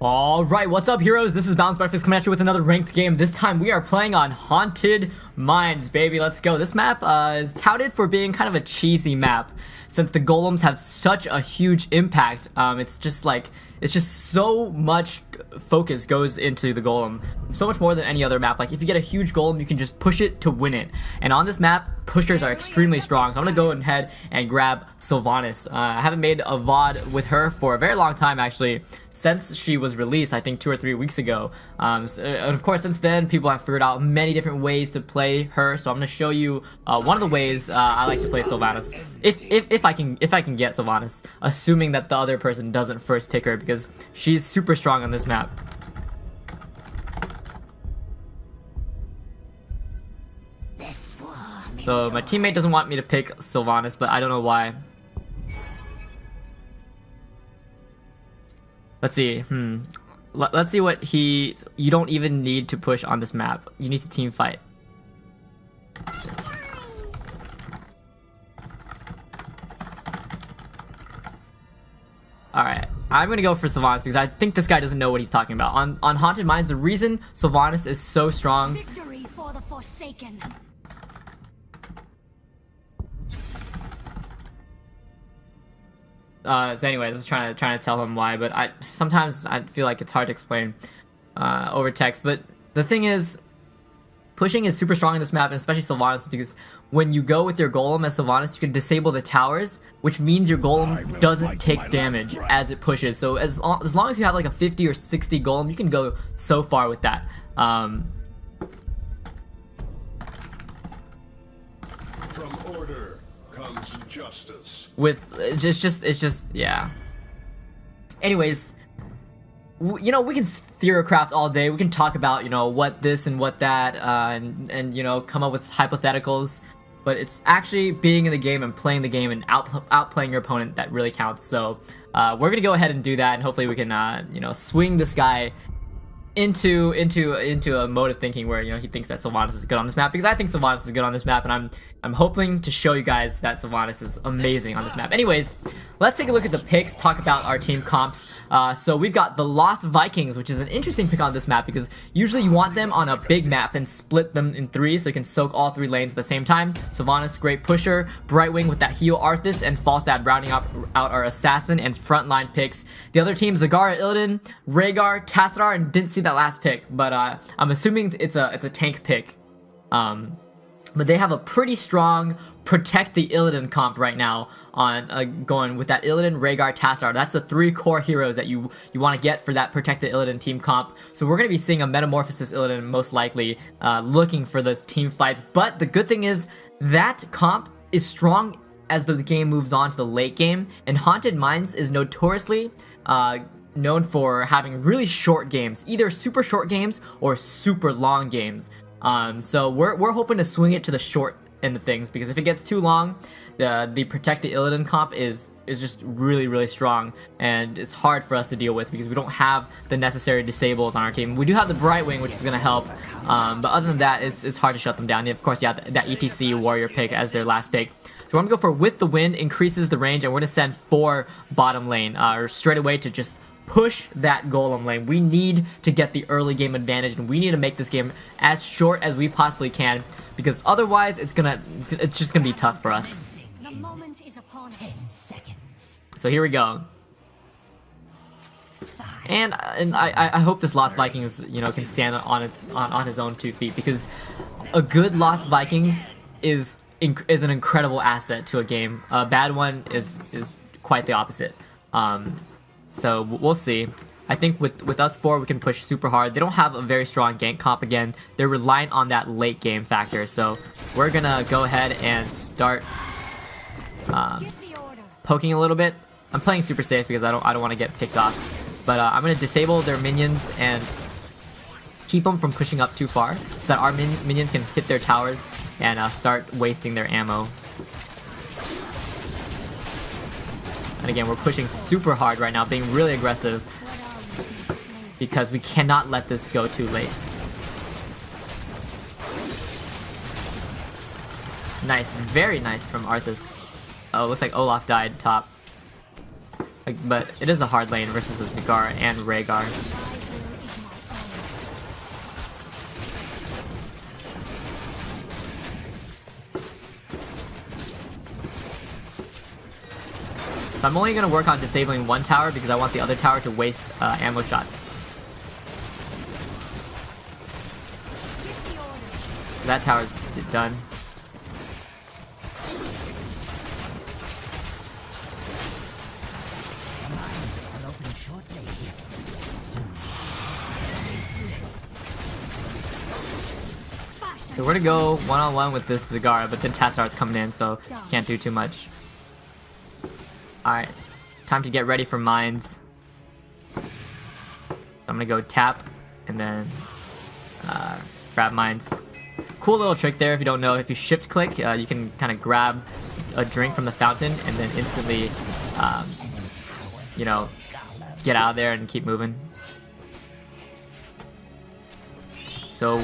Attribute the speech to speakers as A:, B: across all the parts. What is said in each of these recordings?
A: Alright, what's up heroes? This is Bounce Breakfast coming at you with another ranked game. This time we are playing on Haunted Mines, baby. Let's go. This map is touted for being kind of a cheesy map. Since the golems have such a huge impact, it's just so much focus goes into the golem. So much more than any other map. Like if you get a huge golem, you can just push it to win it. And on this map, pushers are extremely strong. So I'm gonna go ahead and grab Sylvanas. I haven't made a VOD with her for a very long time actually. Since she was released, I think 2 or 3 weeks ago. And of course, since then, people have figured out many different ways to play her. So I'm gonna show you one of the ways I like to play Sylvanas. If I can get Sylvanas, assuming that the other person doesn't first pick her, because she's super strong on this map. So my teammate doesn't want me to pick Sylvanas, but I don't know why. Let's see. Let's see what you don't even need to push on this map. You need to team fight. Alright, I'm gonna go for Sylvanas because I think this guy doesn't know what he's talking about. On Haunted Mines, the reason Sylvanas is so strong.
B: Victory for the Forsaken.
A: So anyways, I was trying to tell him why, but sometimes I feel like it's hard to explain over text. But the thing is, pushing is super strong in this map, and especially Sylvanas, because when you go with your golem as Sylvanas, you can disable the towers, which means your golem doesn't take damage as it pushes. So as long as you have like a 50 or 60 golem, you can go so far with that.
C: From order comes justice.
A: It's just yeah. Anyways, you know, we can theorycraft all day. We can talk about, you know, what this and what that, and you know, come up with hypotheticals. But it's actually being in the game and playing the game and outplaying your opponent that really counts. So we're gonna go ahead and do that, and hopefully we can, you know, swing this guy into a mode of thinking where, you know, he thinks that Sylvanas is good on this map, because I think Sylvanas is good on this map, and I'm hoping to show you guys that Sylvanas is amazing on this map. Anyways, let's take a look at the picks, talk about our team comps. So we've got the Lost Vikings, which is an interesting pick on this map because usually you want them on a big map and split them in 3 so you can soak all 3 lanes at the same time. Sylvanas, great pusher, Brightwing with that heal Arthas, and Falstad rounding out our assassin and frontline picks. The other team, Zagara, Illidan, Rhaegar, Tassadar, and didn't see that last pick, but I'm assuming it's a tank pick. But they have a pretty strong Protect the Illidan comp right now on going with that Illidan, Rhaegar, Tassadar. That's the 3 core heroes that you want to get for that Protect the Illidan team comp. So we're going to be seeing a Metamorphosis Illidan most likely, looking for those team fights. But the good thing is that comp is strong as the game moves on to the late game, and Haunted Mines is notoriously known for having really short games, either super short games or super long games. So we're hoping to swing it to the short end of things, because if it gets too long, the Protect the Illidan comp is just really strong, and it's hard for us to deal with because we don't have the necessary disables on our team. We do have the Brightwing, which is going to help, but other than that, it's hard to shut them down. And of course, yeah, that ETC warrior pick as their last pick. So we're going to go for With the Wind, increases the range, and we're going to send 4 bottom lane, or straight away to just push that golem lane. We need to get the early game advantage, and we need to make this game as short as we possibly can, because otherwise it's just gonna be tough for us.
B: The moment is upon 10 seconds.
A: So here we go. And I hope this Lost Vikings, you know, can stand on his own 2 feet, because a good Lost Vikings is an incredible asset to a game. A bad one is quite the opposite. So we'll see. I think with us 4, we can push super hard. They don't have a very strong gank comp again. They're reliant on that late game factor. So we're gonna go ahead and start poking a little bit. I'm playing super safe because I don't want to get picked off. But I'm gonna disable their minions and keep them from pushing up too far, so that our minions can hit their towers and start wasting their ammo. And again, we're pushing super hard right now, being really aggressive, because we cannot let this go too late. Nice, very nice from Arthas. Oh, looks like Olaf died top. but it is a hard lane versus a Zagara and Rhaegar. So I'm only going to work on disabling one tower because I want the other tower to waste ammo shots. That tower is done. So we're gonna go one-on-one with this Zagara, but then Tassar's coming in, so can't do too much. Alright, time to get ready for mines. I'm gonna go tap, and then grab mines. Cool little trick there if you don't know. If you shift click, you can kind of grab a drink from the fountain, and then instantly, you know, get out of there and keep moving. So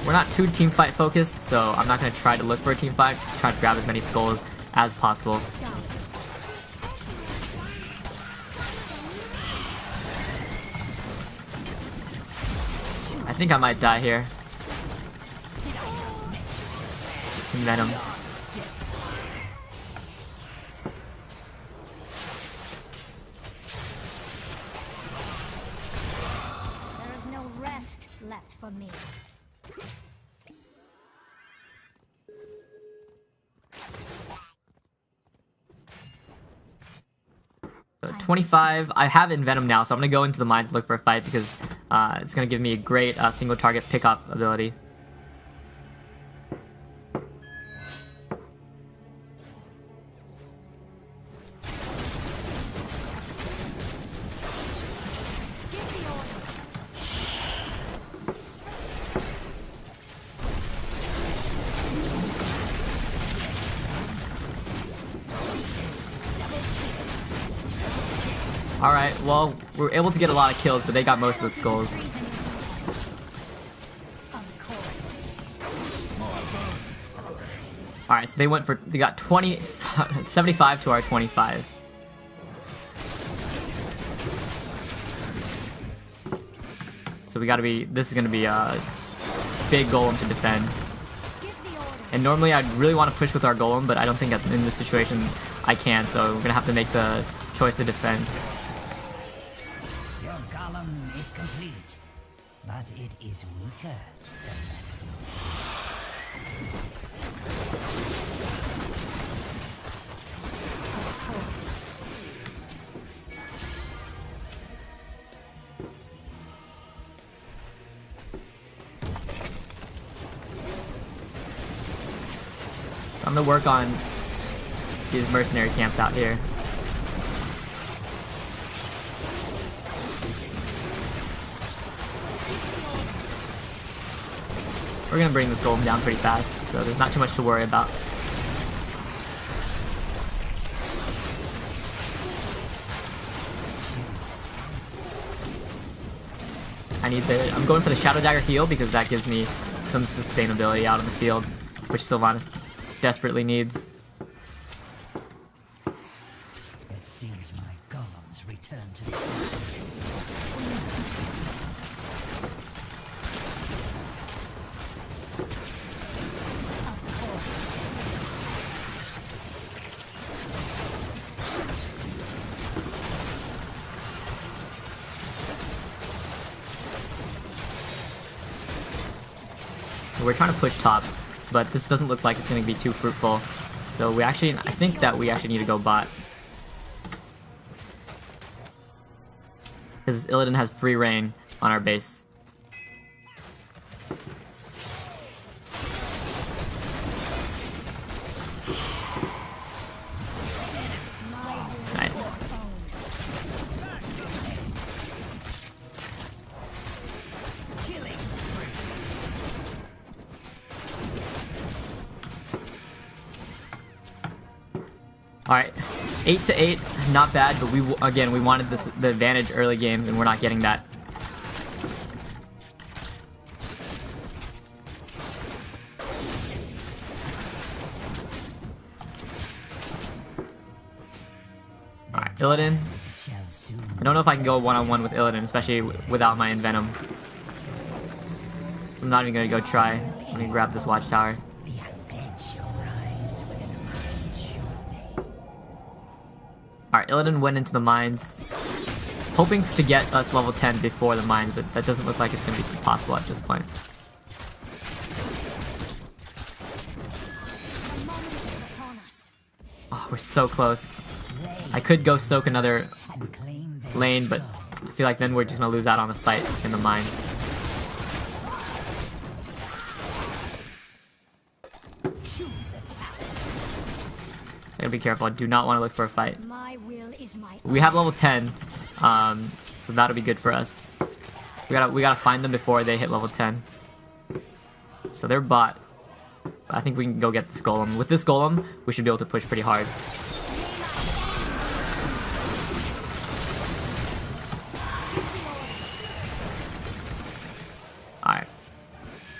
A: we're not too team fight focused, so I'm not going to try to look for a team fight, just try to grab as many skulls as possible. I think I might die here. Venom.
B: There is no rest left for me.
A: 25. I have Envenom now, so I'm gonna go into the mines and look for a fight because it's gonna give me a great single target pickoff ability. Alright, well, we're able to get a lot of kills, but they got most of the skulls. Alright, so they got 75 to our 25. So this is gonna be a big golem to defend. And normally I'd really want to push with our golem, but I don't think in this situation I can, so we're gonna have to make the choice to defend.
D: Your golem is complete, but it is weaker than that.
A: I'm gonna work on these mercenary camps out here. We're gonna bring this golem down pretty fast, so there's not too much to worry about. I'm going for the Shadow Dagger heal because that gives me some sustainability out on the field, which Sylvanas desperately needs.
D: It seems my golems return to the
A: We're trying to push top, but this doesn't look like it's going to be too fruitful. So I think that we actually need to go bot. Because Illidan has free reign on our base. Nice. Alright, 8-8, not bad, but we wanted the advantage early games, and we're not getting that. Alright, Illidan.
D: Shall soon
A: I don't know if I can go one-on-one with Illidan, especially without my Envenom. I'm not even gonna go try. Let me grab this watchtower.
D: the undead shall rise within a mines shortly.
A: Alright, Illidan went into the mines, hoping to get us level 10 before the mines, but that doesn't look like it's gonna be possible at this point.
B: The moment is upon us.
A: Oh, we're so close. I could go soak another
D: And claim their
A: lane, but I feel like then we're just gonna lose out on the fight in the mines. Gotta be careful. I do not want to look for a fight.
B: My will is my
A: We have level 10, so that'll be good for us. We gotta find them before they hit level 10. So they're bot. I think we can go get this golem. With this golem, we should be able to push pretty hard. Alright.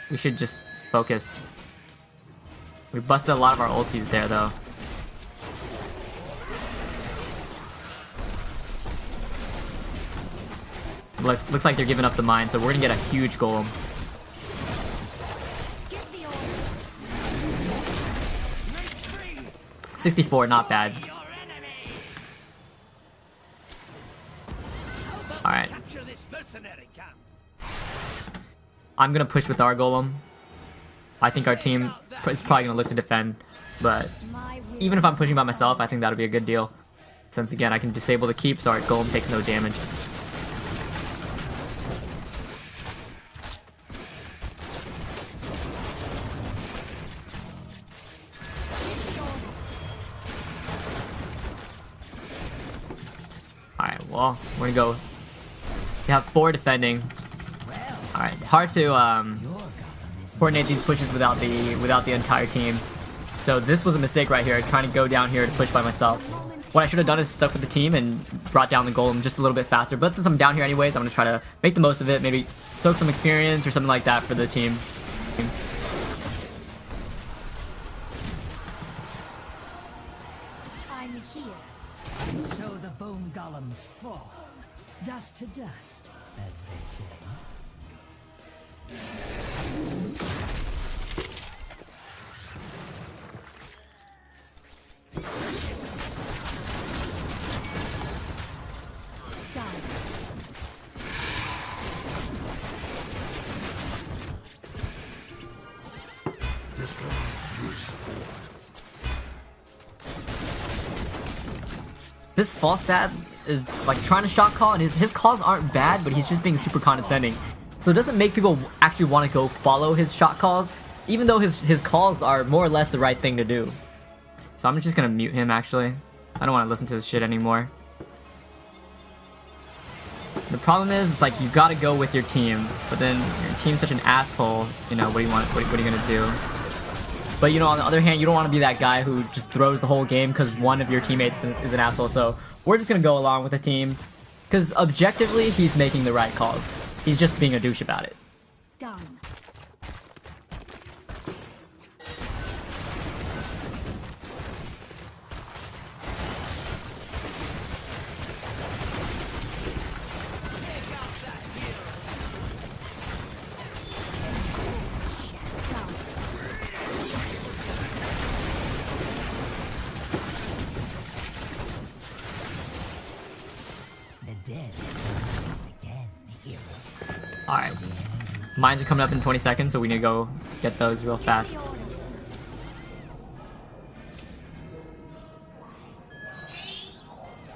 A: We should just focus. We busted a lot of our ultis there, though. Looks like they're giving up the mine, so we're gonna get a huge golem.
B: Get the order.
A: 64, not bad. Alright. I'm gonna push with our golem. I think our team is probably gonna look to defend, but
B: My will
A: even if I'm pushing by myself, I think that'll be a good deal. Since again, I can disable the keep, so our golem takes no damage. Alright, well, we're gonna go. We have 4 defending. Alright, it's hard to coordinate these pushes without the entire team. So this was a mistake right here, trying to go down here to push by myself. What I should have done is stuck with the team and brought down the golem just a little bit faster. But since I'm down here anyways, I'm gonna try to make the most of it, maybe soak some experience or something like that for the team.
B: I'm here.
D: And so the bone golems fall, dust to dust, as they say.
B: Done.
A: This false stab is like trying to shot call, and his calls aren't bad, but he's just being super condescending. So it doesn't make people actually want to go follow his shot calls, even though his calls are more or less the right thing to do. So I'm just gonna mute him actually. I don't want to listen to this shit anymore. The problem is, it's like you gotta go with your team, but then your team's such an asshole. You know, what do you want? What are you gonna do? But you know, on the other hand, you don't want to be that guy who just throws the whole game because one of your teammates is an asshole. So we're just gonna go along with the team, because objectively, he's making the right calls. He's just being a douche about it.
B: Done. Done.
D: The dead rise again, hero.
A: Alright. Mines are coming up in 20 seconds, so we need to go get those real fast.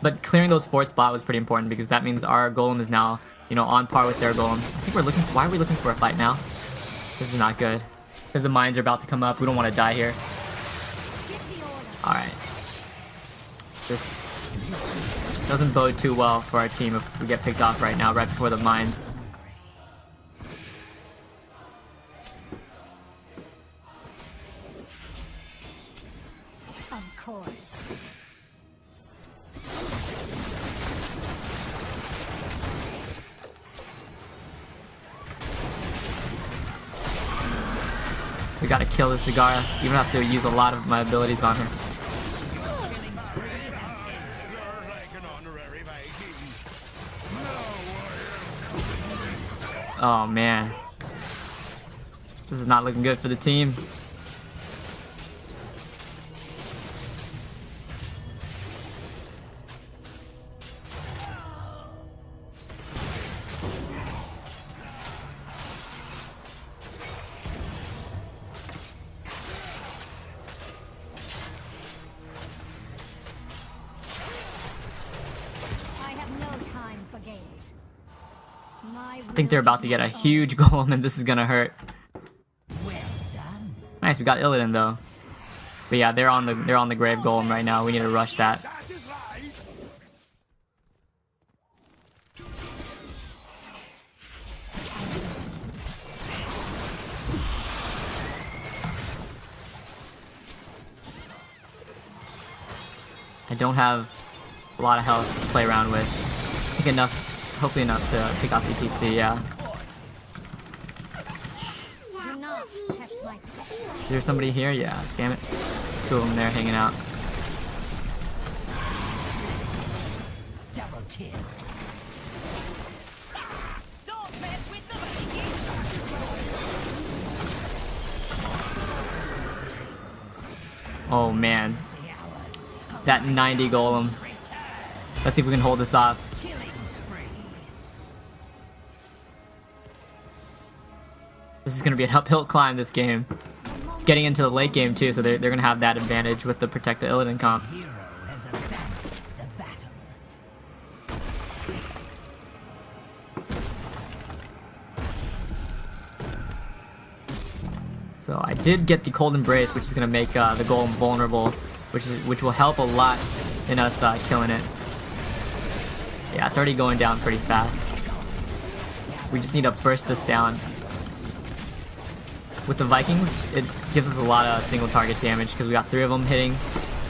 A: But clearing those forts bot was pretty important, because that means our golem is now, you know, on par with their golem. I think we're looking. Why are we looking for a fight now? This is not good. Because the mines are about to come up. We don't want to die here.
B: Get the order.
A: Alright. This doesn't bode too well for our team if we get picked off right now, right before the mines.
B: Of course.
A: We gotta kill this Zagara. Even have to use a lot of my abilities on her.
C: You're lagging on
A: Oh man. This is not looking good for the team.
B: I have no time for games.
A: I think they're about to get a huge golem and this is gonna hurt.
D: Well done.
A: Nice, we got Illidan though. But yeah, they're on the grave golem right now. We need to rush that. I don't have a lot of health to play around with. I think enough, hopefully enough to pick off ETC, yeah.
B: Do not test my
A: Is there somebody here? Yeah, damn it. Two of them there hanging out.
D: Double kill.
A: Oh man. That 90 golem. Let's see if we can hold this off.
D: Killing spree.
A: This is going to be an uphill climb this game. It's getting into the late game too, so they're going to have that advantage with the Protect the Illidan comp.
D: Hero has abandoned the battle.
A: So I did get the Cold Embrace, which is going to make the golem vulnerable, which will help a lot in us killing it. Yeah, it's already going down pretty fast. We just need to burst this down. With the Vikings, it gives us a lot of single target damage because we got 3 of them hitting.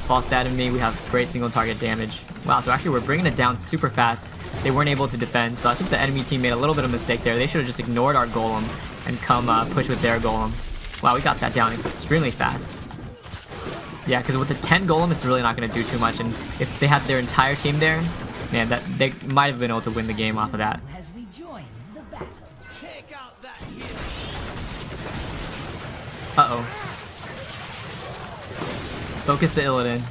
A: False stat me, we have great single target damage. Wow, so actually we're bringing it down super fast. They weren't able to defend, so I think the enemy team made a little bit of a mistake there. They should have just ignored our golem and come push with their golem. Wow, we got that down extremely fast. Yeah, because with the 10 golem, it's really not going to do too much, and if they had their entire team there, man, that they might have been able to win the game off of that.
D: Has rejoined the battle.
E: Take out that
A: Uh-oh. Focus the Illidan.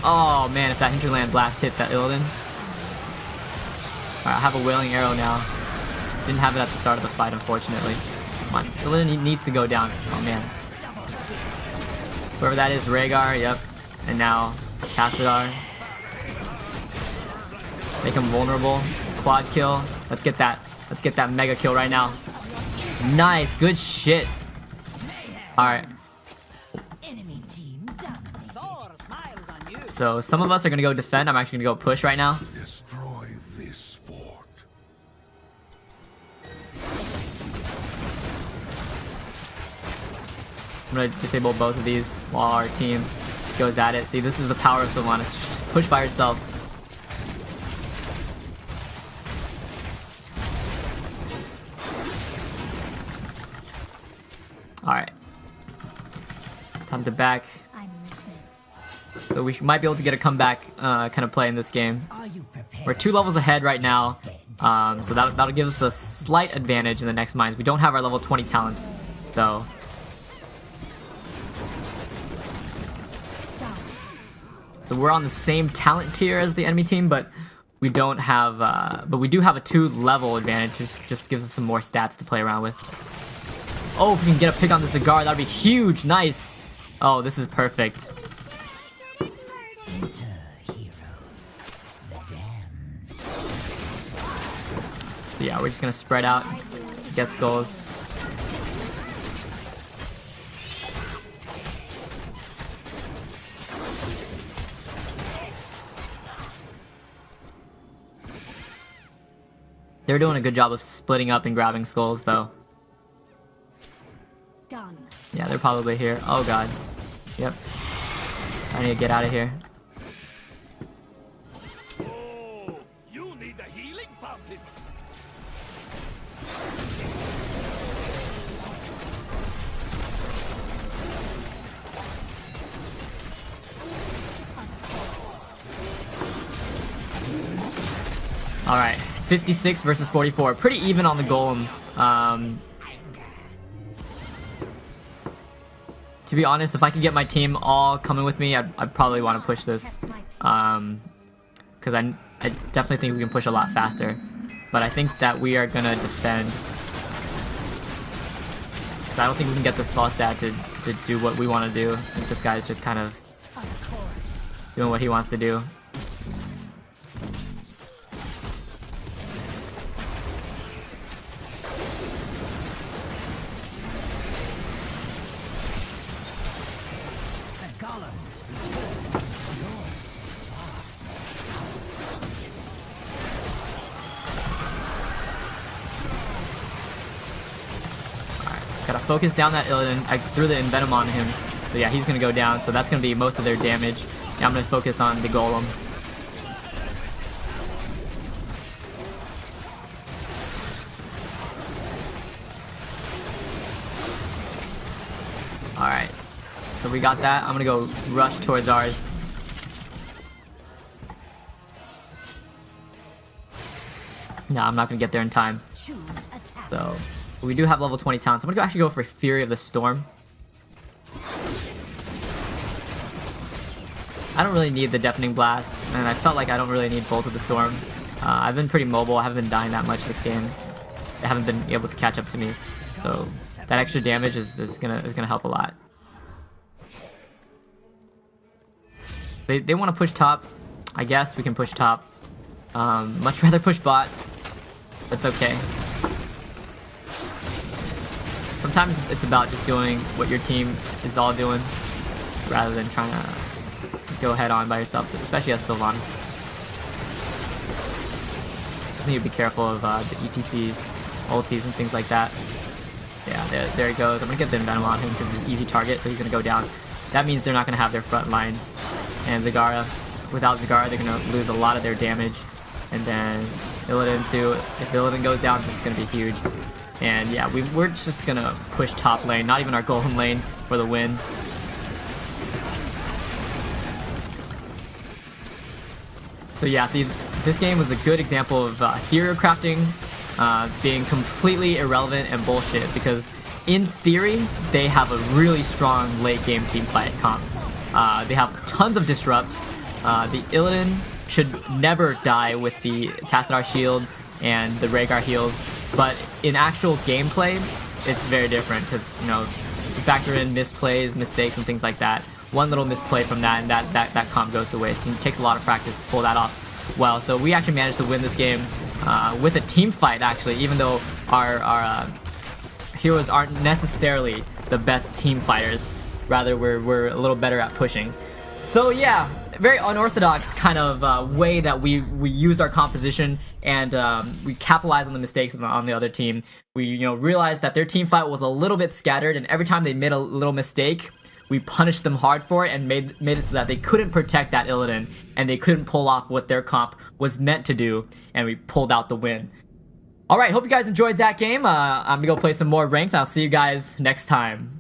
A: Oh man, if that Hinterland Blast hit that Illidan. Alright, I have a Wailing Arrow now. Didn't have it at the start of the fight, unfortunately. Come on, Illidan needs to go down. Oh man. Whoever that is, Rhaegar, yep. And now, Tassadar. Make him vulnerable. Quad kill. Let's get that mega kill right now. Nice, good shit. Alright.
D: Enemy team dominated.
E: Thor smiles on you.
A: So some of us are gonna go defend. I'm actually gonna go push right now.
C: Destroy this fort.
A: I'm gonna disable both of these while our team goes at it. See, this is the power of Sylvanas. Just push by yourself. Alright. Time to back.
B: I'm listening.
A: So we might be able to get a comeback kind of play in this game.
D: Are you prepared?
A: We're 2 levels ahead right now. So that'll give us a slight advantage in the next mines. We don't have our level 20 talents, though. So we're on the same talent tier as the enemy team, but we don't have, but we do have a 2 level advantage. Just gives us some more stats to play around with. Oh, if we can get a pick on the Cigar, that'd be huge. Nice. Oh, this is perfect.
D: Enter heroes. The damned.
A: So yeah, we're just gonna spread out, get skulls. They're doing a good job of splitting up and grabbing skulls, though.
B: Done.
A: Yeah, they're probably here. Oh god. Yep. I need to get out of here.
E: Oh, you need a healing fountain.
A: Alright, 56 versus 44. Pretty even on the golems. To be honest, if I could get my team all coming with me, I'd probably want to push this. Because I definitely think we can push a lot faster. But I think that we are going to defend. So I don't think we can get this fall stat to do what we want to do. I think this guy's just kind of doing what he wants to do. Gotta focus down that Illidan. I threw the Envenom on him. So yeah, he's gonna go down. So that's gonna be most of their damage. Now I'm gonna focus on the Golem. Alright. So we got that. I'm gonna go rush towards ours. No, I'm not gonna get there in time. So we do have level 20 talents. I'm gonna actually go for Fury of the Storm. I don't really need the Deafening Blast, and I felt like I don't really need Bolt of the Storm. I've been pretty mobile. I haven't been dying that much this game. They haven't been able to catch up to me, so that extra damage is gonna help a lot. They want to push top. I guess we can push top. Much rather push bot. That's okay. Sometimes it's about just doing what your team is all doing, rather than trying to go head on by yourself, so especially as Sylvanas. Just need to be careful of the ETC ultis and things like that. Yeah, there he goes. I'm going to get the Envenom on him because he's an easy target, so he's going to go down. That means they're not going to have their front line. And Zagara, without Zagara, they're going to lose a lot of their damage. And then Illidan too. If Illidan goes down, this is going to be huge. And yeah, we're just gonna push top lane, not even our golden lane, for the win. So yeah, see, this game was a good example of hero crafting being completely irrelevant and bullshit, because in theory, they have a really strong late game team fight comp. They have tons of disrupt. The Illidan should never die with the Tassadar shield and the Rhaegar heals. But in actual gameplay, it's very different because, you know, you factor in misplays, mistakes, and things like that. One little misplay from that, and that comp goes to waste. And it takes a lot of practice to pull that off well. So we actually managed to win this game with a team fight, actually, even though our heroes aren't necessarily the best team fighters. Rather, we're a little better at pushing. So yeah, very unorthodox kind of way that we used our composition, and we capitalized on the mistakes on the other team. We realized that their team fight was a little bit scattered, and every time they made a little mistake, we punished them hard for it and made it so that they couldn't protect that Illidan, and they couldn't pull off what their comp was meant to do, and we pulled out the win. Alright, hope you guys enjoyed that game. I'm gonna go play some more ranked, and I'll see you guys next time.